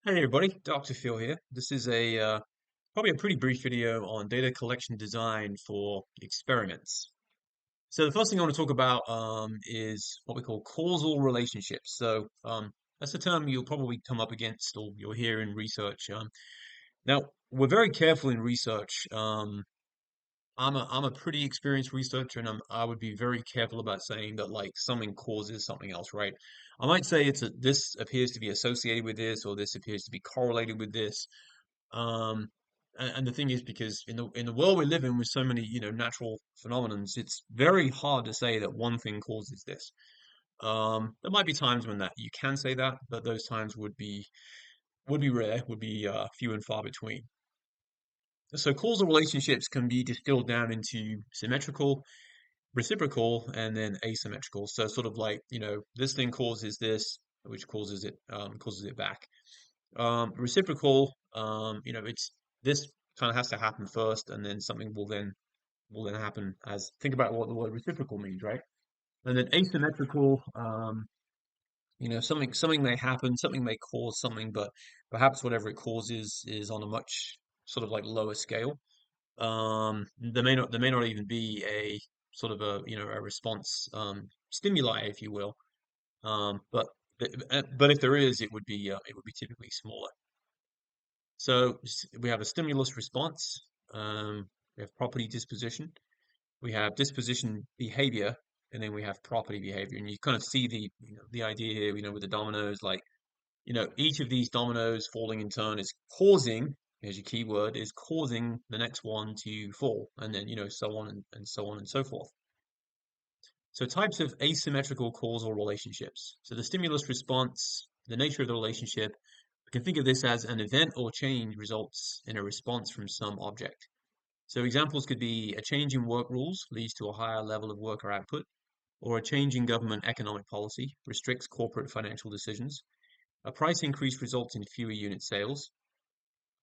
Hey everybody, Dr. Phil here. This is a probably a pretty brief video on data collection design for experiments. So the first thing I want to talk about is what we call causal relationships. That's a term you'll probably come up against or you'll hear in research. Now we're very careful in research. I'm a pretty experienced researcher, and I would be very careful about saying that like something causes something else, right? I might say this appears to be associated with this, or this appears to be correlated with this. Um, and the thing is, because in the world we live in with so many, natural phenomenons, it's very hard to say that one thing causes this. There might be times when that you can say that, but those times would be rare, would be few and far between. So causal relationships can be distilled down into symmetrical, reciprocal, and then asymmetrical. So sort of like, this thing causes this, which causes it back. Reciprocal, it's this kind of has to happen first, and then something will then happen as think about what the word reciprocal means, right? And then asymmetrical, something may happen, something may cause something, but perhaps whatever it causes is on a much sort of like lower scale. There may not even be a sort of a response stimuli, if you will. But if there is, it would be typically smaller. So we have a stimulus response. We have property disposition. We have disposition behavior, and then we have property behavior. And you kind of see the idea here, with the dominoes, like each of these dominoes falling in turn is causing, as your keyword, is causing the next one to fall, and then so on and so on and so forth. So types of asymmetrical causal relationships. So the stimulus response, the nature of the relationship, we can think of this as an event or change results in a response from some object. So examples could be a change in work rules leads to a higher level of worker output, or a change in government economic policy restricts corporate financial decisions. A price increase results in fewer unit sales.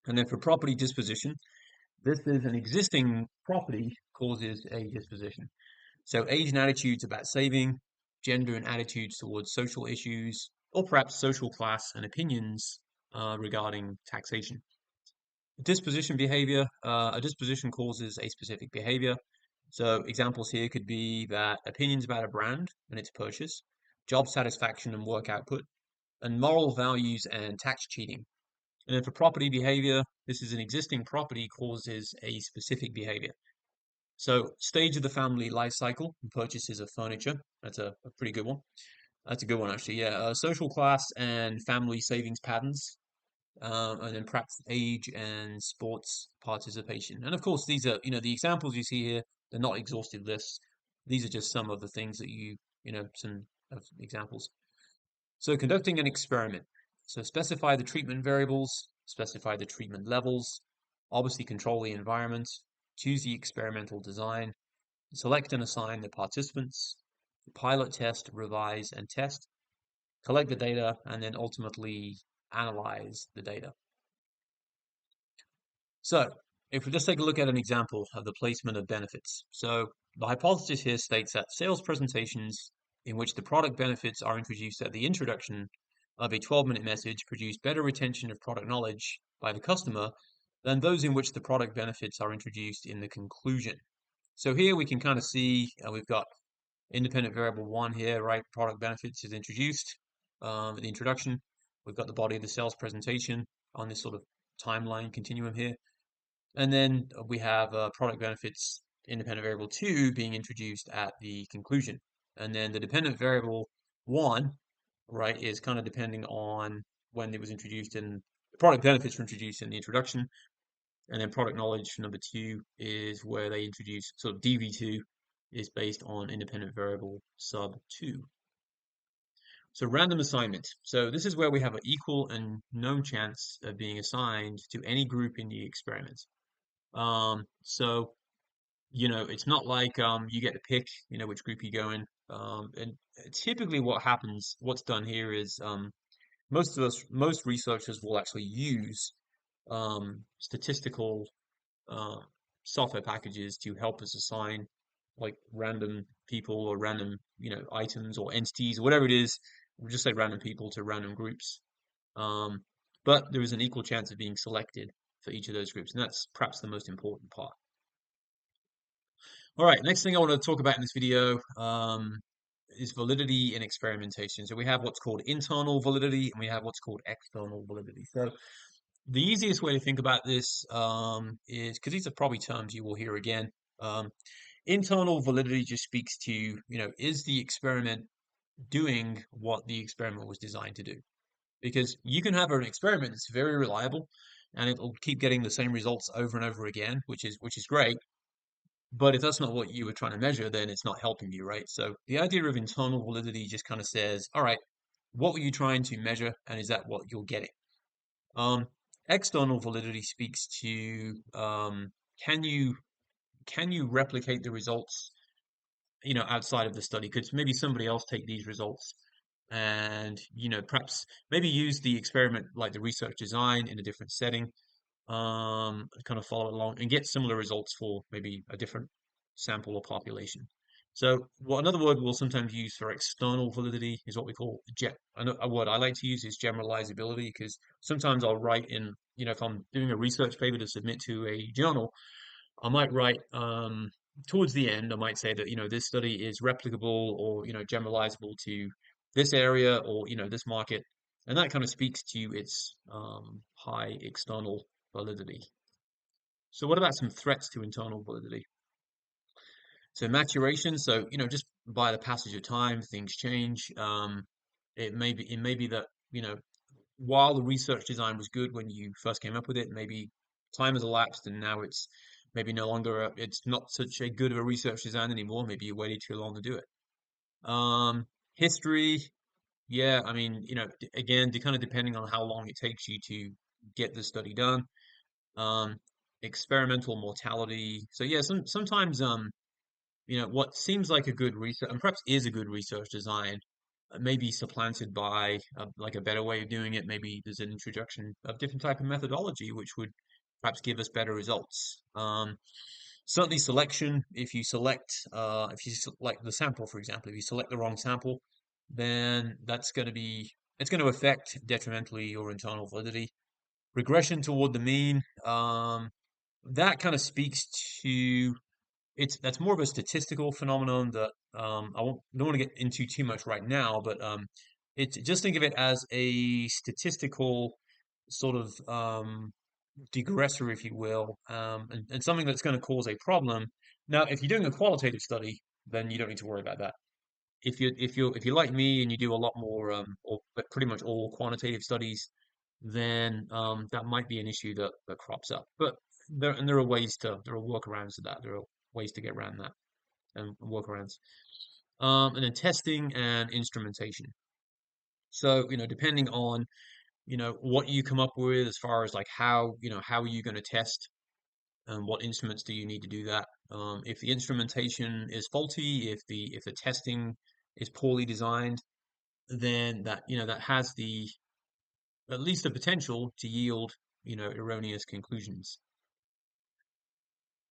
And then for property disposition, this is an existing property causes a disposition. So age and attitudes about saving, gender and attitudes towards social issues, or perhaps social class and opinions regarding taxation. Disposition behavior, a disposition causes a specific behavior. So examples here could be that opinions about a brand and its purchase, job satisfaction and work output, and moral values and tax cheating. And then for property behavior, this is an existing property causes a specific behavior. So stage of the family life cycle, purchases of furniture. That's a pretty good one. That's a good one, actually. Yeah, social class and family savings patterns, and then perhaps age and sports participation. And of course, these are, the examples you see here, they're not exhaustive lists. These are just some of the things that some of examples. So conducting an experiment. So specify the treatment variables, specify the treatment levels, obviously control the environment, choose the experimental design, select and assign the participants, pilot test, revise, and test, collect the data, and then ultimately analyze the data. So if we just take a look at an example of the placement of benefits. So the hypothesis here states that sales presentations in which the product benefits are introduced at the introduction of a 12-minute message produce better retention of product knowledge by the customer than those in which the product benefits are introduced in the conclusion. So here we can kind of see we've got independent variable one here, right? Product benefits is introduced at the introduction. We've got the body of the sales presentation on this sort of timeline continuum here. And then we have product benefits independent variable two being introduced at the conclusion. And then the dependent variable one, right, is kind of depending on when it was introduced in the product benefits were introduced in the introduction. And then product knowledge number two is where they introduce sort of DV2 is based on independent variable sub two. So random assignment. So this is where we have an equal and known chance of being assigned to any group in the experiment. So it's not like you get to pick, which group you go in. And typically what's done here is most researchers will actually use statistical uh, software packages to help us assign like random people or random, items or entities or whatever it is. We'll just say random people to random groups. Um, but there is an equal chance of being selected for each of those groups, and that's perhaps the most important part. All right, next thing I want to talk about in this video is validity in experimentation. So we have what's called internal validity and we have what's called external validity. So the easiest way to think about this is, because these are probably terms you will hear again, um, internal validity just speaks to, is the experiment doing what the experiment was designed to do? Because you can have an experiment that's very reliable and it'll keep getting the same results over and over again, which is great. But if that's not what you were trying to measure, then it's not helping you, right? So the idea of internal validity just kind of says, all right, what were you trying to measure, and is that what you're getting? Um, External validity speaks to can you can you replicate the results, outside of the study? Could maybe somebody else take these results and, perhaps maybe use the experiment like the research design in a different setting, kind of follow it along and get similar results for maybe a different sample or population. So, what another word we'll sometimes use for external validity is what we call a word I like to use is generalizability, because sometimes I'll write in, if I'm doing a research paper to submit to a journal, I might write towards the end, I might say that, this study is replicable or, generalizable to this area or, this market. And that kind of speaks to its high external validity. So what about some threats to internal validity? So maturation, so just by the passage of time, things change. It may be that, while the research design was good when you first came up with it, maybe time has elapsed and now it's maybe no longer it's not such a good of a research design anymore. Maybe you waited too long to do it. History, yeah, I mean, again, kind of depending on how long it takes you to get the study done. Um, Experimental mortality. So yeah, sometimes what seems like a good research and perhaps is a good research design may be supplanted by like a better way of doing it. Maybe there's an introduction of different type of methodology which would perhaps give us better results. Certainly selection, if you select the sample, for example, if you select the wrong sample, then it's going to affect detrimentally your internal validity. Regression toward the mean, that kind of speaks to that's more of a statistical phenomenon that don't want to get into too much right now, but it's just think of it as a statistical sort of degressor, if you will, and something that's going to cause a problem. Now, if you're doing a qualitative study, then you don't need to worry about that. If you're like me and you do a lot more or but pretty much all quantitative studies, then that might be an issue that crops up. But there are there are workarounds to that. There are ways to get around that and workarounds. And then testing and instrumentation. So, depending on, what you come up with as far as like how are you going to test and what instruments do you need to do that? If the instrumentation is faulty, if the testing is poorly designed, then that has the at least the potential to yield, erroneous conclusions.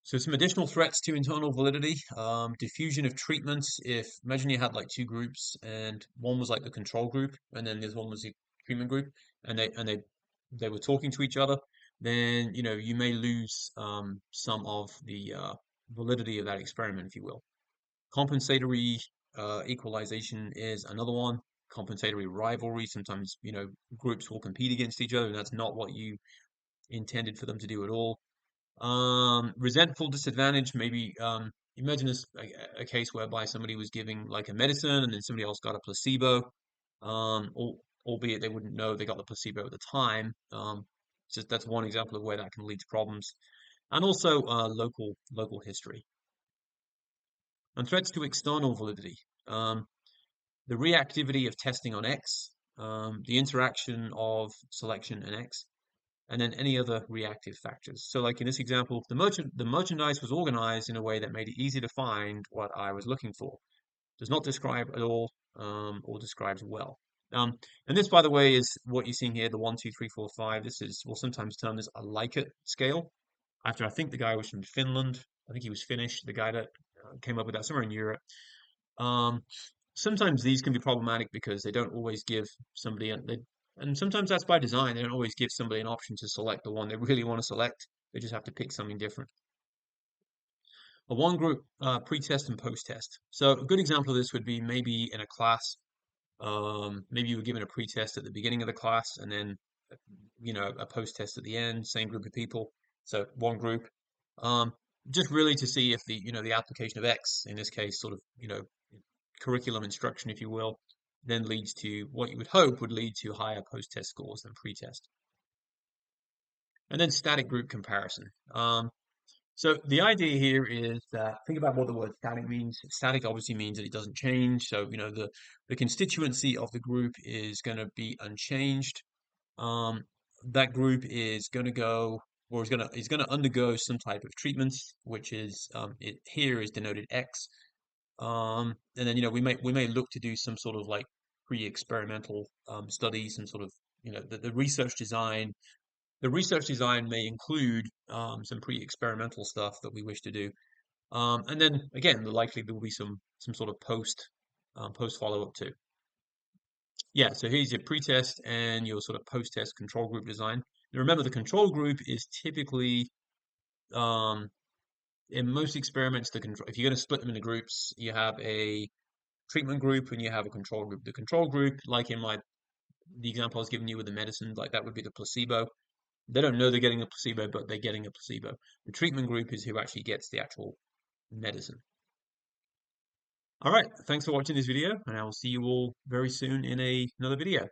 So some additional threats to internal validity, diffusion of treatments. If imagine you had like two groups and one was like the control group and then this one was the treatment group and they were talking to each other, then you may lose some of the validity of that experiment, if you will. Compensatory equalization is another one. Compensatory rivalry. Sometimes groups will compete against each other, and that's not what you intended for them to do at all. Resentful disadvantage, maybe imagine this a case whereby somebody was giving like a medicine and then somebody else got a placebo, albeit they wouldn't know they got the placebo at the time. Just that's one example of where that can lead to problems. And also local history. And threats to external validity. The reactivity of testing on X, the interaction of selection and X, and then any other reactive factors. So like in this example, the merchandise was organized in a way that made it easy to find what I was looking for. Does not describe at all, or describes well. And this, by the way, is what you're seeing here, the 1, 2, 3, 4, 5. This is, we'll sometimes term this a Likert scale. After I think the guy was from Finland. I think he was Finnish, the guy that came up with that somewhere in Europe. Um, Sometimes these can be problematic because they don't always give somebody And sometimes that's by design. They don't always give somebody an option to select the one they really want to select. They just have to pick something different. A one group pre-test and post-test. So a good example of this would be maybe in a class. Maybe you were given a pre-test at the beginning of the class and then, a post-test at the end, same group of people. So one group, um, just really to see if the application of X, in this case, sort of, curriculum instruction, if you will, then leads to what you would hope would lead to higher post-test scores than pre-test. And then static group comparison. So the idea here is that think about what the word static means. Static obviously means that it doesn't change. So, the constituency of the group is going to be unchanged. Um, that group is going to go or is going to undergo some type of treatments, which is it here is denoted X. And then we may look to do some sort of like pre-experimental study, some sort of the research design. The research design may include some pre-experimental stuff that we wish to do. And then again, likely there will be some sort of post follow-up too. Yeah, so here's your pre-test and your sort of post-test control group design. Now remember, the control group is typically um, in most experiments, if you're going to split them into groups, you have a treatment group and you have a control group. The control group, like in the example I was giving you with the medicine, like that would be the placebo. They don't know they're getting a placebo, but they're getting a placebo. The treatment group is who actually gets the actual medicine. All right, thanks for watching this video, and I will see you all very soon in another video.